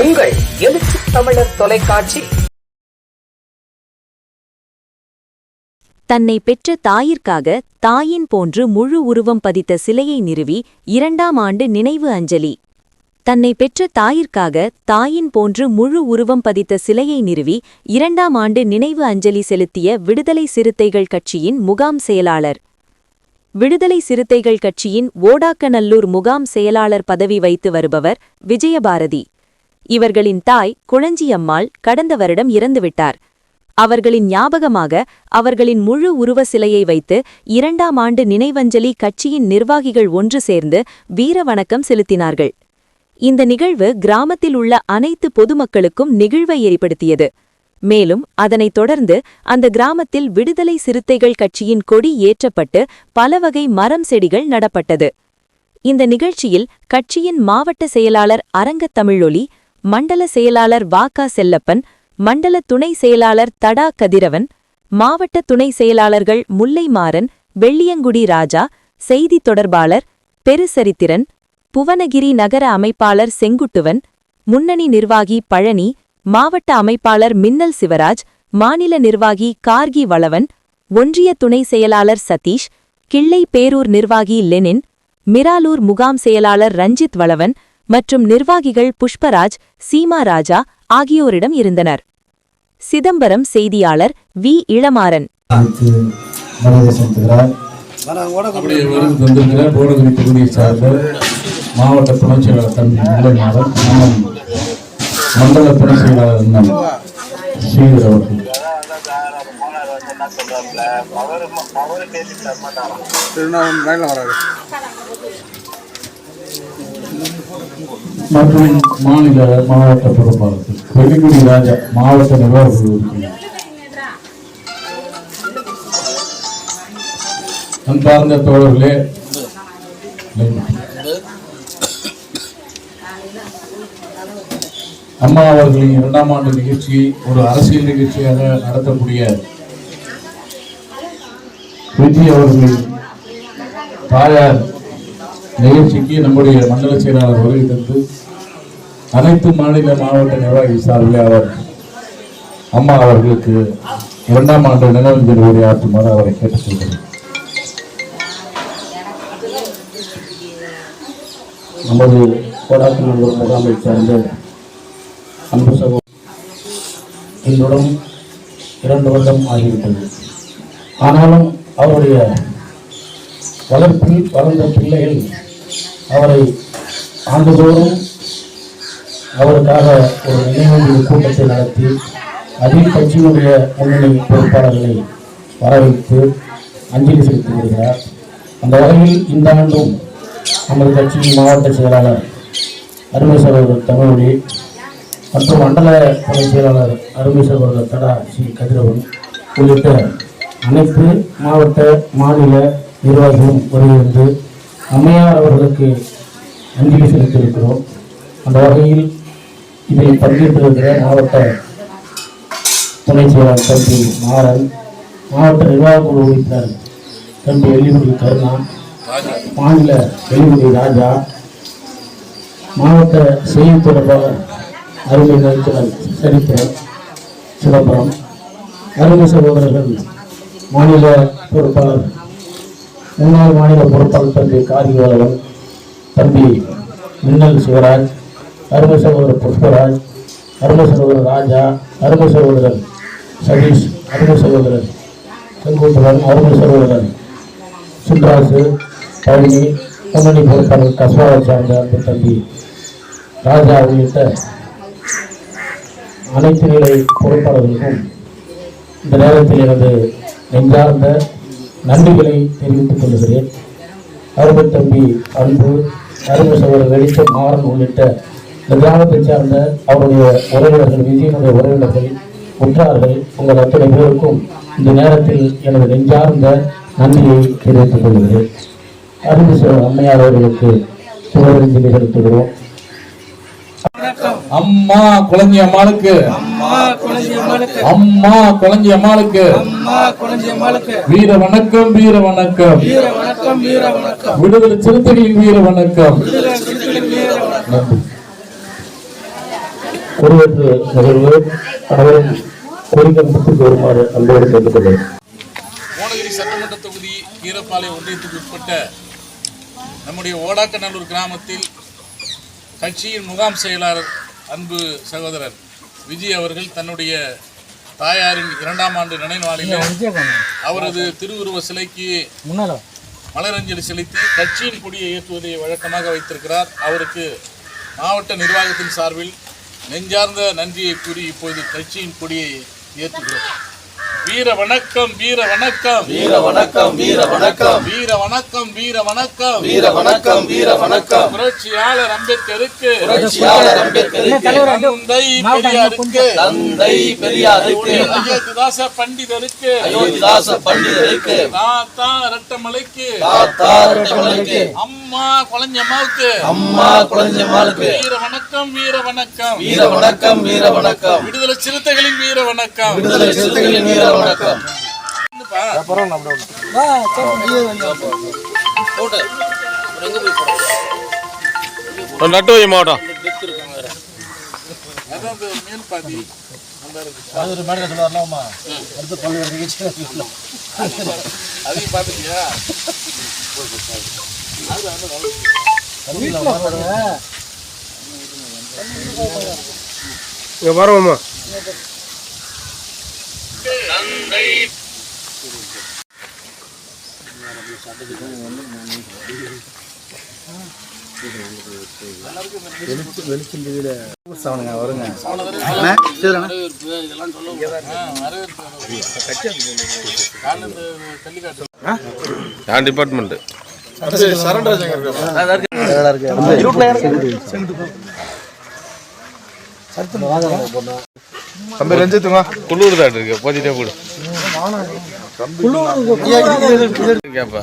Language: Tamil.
உங்கள் எழுச்சி தமிழர் தொலைக்காட்சி. தன்னை பெற்ற தாயிற்காக தாயின் போன்று முழு உருவம் பதித்த சிலையை நிறுவி 2ஆம் ஆண்டு நினைவு அஞ்சலி. தன்னை பெற்ற தாயிற்காக தாயின் போன்று முழு உருவம் பதித்த சிலையை நிறுவி 2ஆம் ஆண்டு நினைவு அஞ்சலி செலுத்திய விடுதலை சிறுத்தைகள் கட்சியின் முகாம் செயலாளர். விடுதலை சிறுத்தைகள் கட்சியின் ஓடாக்கநல்லூர் முகாம் செயலாளர் பதவி வைத்து வருபவர் விஜயபாரதி. இவர்களின் தாய் குளஞ்சியம்மாள் கடந்த வருடம் இறந்துவிட்டார். அவர்களின் ஞாபகமாக அவர்களின் முழு உருவ சிலையை வைத்து 2ஆம் ஆண்டு நினைவஞ்சலி கட்சியின் நிர்வாகிகள் ஒன்று சேர்ந்து வீர வணக்கம் செலுத்தினார்கள். இந்த நிகழ்வு கிராமத்தில் உள்ள அனைத்து பொதுமக்களுக்கும் நிகழ்வை ஏற்படுத்தியது. மேலும் அதனைத் தொடர்ந்து அந்த கிராமத்தில் விடுதலை சிறுத்தைகள் கட்சியின் கொடி ஏற்றப்பட்டு பலவகை மரம் செடிகள் நடப்பட்டது. இந்த நிகழ்ச்சியில் கட்சியின் மாவட்ட செயலாளர் அரங்கத் தமிழொலி, மண்டல செயலாளர் வாகா செல்லப்பன், மண்டல துணை செயலாளர் தடா கதிரவன், மாவட்ட துணை செயலாளர்கள் முல்லைமாறன், வெள்ளியங்குடி ராஜா, செய்தி தொடர்பாளர் பெருசரித்திரன், புவனகிரி நகர அமைப்பாளர் செங்குட்டுவன், முன்னணி நிர்வாகி பழனி, மாவட்ட அமைப்பாளர் மின்னல் சிவராஜ், மாநில நிர்வாகி கார்கி வளவன், ஒன்றிய துணை செயலாளர் சதீஷ், கிள்ளை பேரூர் நிர்வாகி லெனின், மிராலூர் முகாம் செயலாளர் ரஞ்சித் வளவன் மற்றும் நிர்வாகிகள் புஷ்பராஜ், சீமா ராஜா ஆகியோரிடம் இருந்தனர். சிதம்பரம் செய்தியாளர் வி. இளமாறன். மாவட்ட துணை செயலாளர் தம்பி முல்லைமாறன், மண்டல துணை செயலாளர் ஸ்ரீதர் அவர்கள், மற்றும் மாநில மாவட்ட பொறுப்பாளர்கள் வெள்ளிக்குடி ராஜா, மாவட்ட நிர்வாக குழு உறுப்பினர். அன்பார்ந்த தோழர்களே, அம்மா அவர்களின் 2ஆம் ஆண்டு நிகழ்ச்சியை ஒரு அரசியல் நிகழ்ச்சியாக நடத்தக்கூடிய விஜய் அவர்களின் தாயார் நிகழ்ச்சிக்கு நம்முடைய மண்டல செயலாளர் வருகை தந்து அனைத்து மாநில மாவட்ட நிர்வாகி சார்பில் அவர் அம்மா அவர்களுக்கு 2ஆம் ஆண்டு நினைவஞ்சலி உரையாற்றுமாறு அவரை கேட்டுக்கொள்கிறேன். நமது ஓடாக்கநல்லூர் முகாமை சார்ந்த அன்பு சகோதரர் என்னுடன் 2 வருடம் ஆகிவிட்டது. ஆனாலும் அவருடைய வளர்ப்பில் வளர்ந்த பிள்ளைகள் அவரை ஆண்டுதோறும் அவருக்காக ஒரு நினைவஞ்சலி கூட்டத்தை நடத்தி அதில் கட்சியினுடைய முன்னணி பொறுப்பாளர்களை வரவைத்து அஞ்சலி செலுத்தி வருகிறார். அந்த வகையில் இந்த ஆண்டும் நமது கட்சியின் மாவட்ட செயலாளர் அருமை சகோதரர் தமிழொலி மற்றும் மண்டல துணை செயலாளர் அருமை சகோதரர் தடா சி கதிரவன் உள்ளிட்ட அனைத்து மாவட்ட மாநில நிர்வாகிகளும் வருகிறது அம்மையார் அவர்களுக்கு அஞ்சலி செலுத்தியிருக்கிறோம். அந்த வகையில் இதில் பங்கேற்றிருக்கிற மாவட்ட துணை செயலாளர் தம்பி மாறன், மாவட்ட நிர்வாக குழு உறுப்பினர் தம்பி வெள்ளிக்குடி கருணா, மாநில வெள்ளிக்குடி ராஜா, மாவட்ட செய்தி தொடர்பாளர் அருமை நடித்தனர் சரித்திரன் சிதம்பரம், அருமை சகோதரர்கள் மாநில பொறுப்பாளர் முன்னாள் மாநில பொறுப்பாளர் தம்பி கார்கி வளவன், தம்பி மின்னல் சிவராஜ், அருமை சகோதரர் புஷ்பராஜ், அருமை சகோதரர் ராஜா, அருமை சகோதரர் சதீஷ், அருமை சகோதரர் செங்குட்டுவன், அருமை சகோதரர் சுந்தராசு, பழனி, முன்னணி பொறுப்பாளர் கஸ்வாவை சார்ந்த அன்பு தம்பி ராஜா உள்ளிட்ட அனைத்து நிலை பொறுப்பாளர்களுக்கும் இந்த நேரத்தில் எனது நெஞ்சார்ந்த நன்றிகளை தெரிவித்துக் கொள்கிறேன். அருமை தம்பி அன்பு, அருமை சகோதரர் வெளிச்சம் மாறன் உள்ளிட்ட இந்த கிராமத்தை சார்ந்த அவருடைய உறவினர்கள், விஜயனுடைய உறவினர்கள், உற்றார்கள், உங்கள் அத்தனை பேருக்கும் இந்த நேரத்தில் எனது நெஞ்சார்ந்த நன்றியை தெரிவித்துக் கொள்கிறேன். அருமை அம்மையார் அவர்களுக்கு புகழஞ்சலி செலுத்துகிறோம். அம்மா குழந்தை அம்மாளுக்கு, அம்மா குழந்தை அம்மாளுக்கு வீர வணக்கம், வீர வணக்கம், விடுதலை சிறுத்தைகளின் வீர வணக்கம். நன்றி. குடியேற்று நிகழ்வு அனைவரும் கோரிக்கை வருமாறு அன்போடு கேட்டுக்கொள்கிறேன். கோணகிரி சட்டமன்ற தொகுதி கீரப்பாளையம் ஒன்றியத்துக்கு உட்பட்ட நம்முடைய ஓடாக்கநல்லூர் கிராமத்தில் கட்சியின் முகாம் செயலாளர் அன்பு சகோதரர் விஜய் அவர்கள் தன்னுடைய தாயாரின் 2ஆம் ஆண்டு நினைவு நாளில் அவரது திருவுருவ சிலைக்கு மலரஞ்சலி செலுத்தி கட்சியின் கொடியை ஏற்றுவதை வழக்கமாக வைத்திருக்கிறார். அவருக்கு மாவட்ட நிர்வாகத்தின் சார்பில் நெஞ்சார்ந்த நன்றியை கூறி இப்போது கட்சியின் கொடியை ஏற்றுகிறோம். வீர வணக்கம் வீர வணக்கம் வீர வணக்கம் வீர வணக்கம் வீர வணக்கம் வீர வணக்கம் வீர வணக்கம் வீர வணக்கம் புரட்சியாளர் அம்பேத்கருக்கு புரட்சியாளர் அம்பேத்கருக்கு தந்தை பெரியாருக்கு தந்தை பெரியாருக்கு அயோத்திதாச பண்டிதருக்கு அயோத்திதாச பண்டிதருக்கு தாத்தா ரட்டமலைக்கு தாத்தா ரட்டமலைக்கு அம்மா குளஞ்சம்மாவுக்கு அம்மா குளஞ்சம்மாளுக்கு வீர வணக்கம் வீர வணக்கம் வீர வணக்கம் வீர வணக்கம் விடுதலை சிறுத்தைகளின் வீர வணக்கம் விடுதலை சிறுத்தைகளின் வீர வணக்கம் நட்டு வை மாவட்டம் மேல் பாதி அதையும் பார்த்துட்டியா? இங்க வரவோம்மா. டிபார்ட்மெண்ட் குள்ளூர் தான் இருக்கு போதிட்டே கூட கேப்பா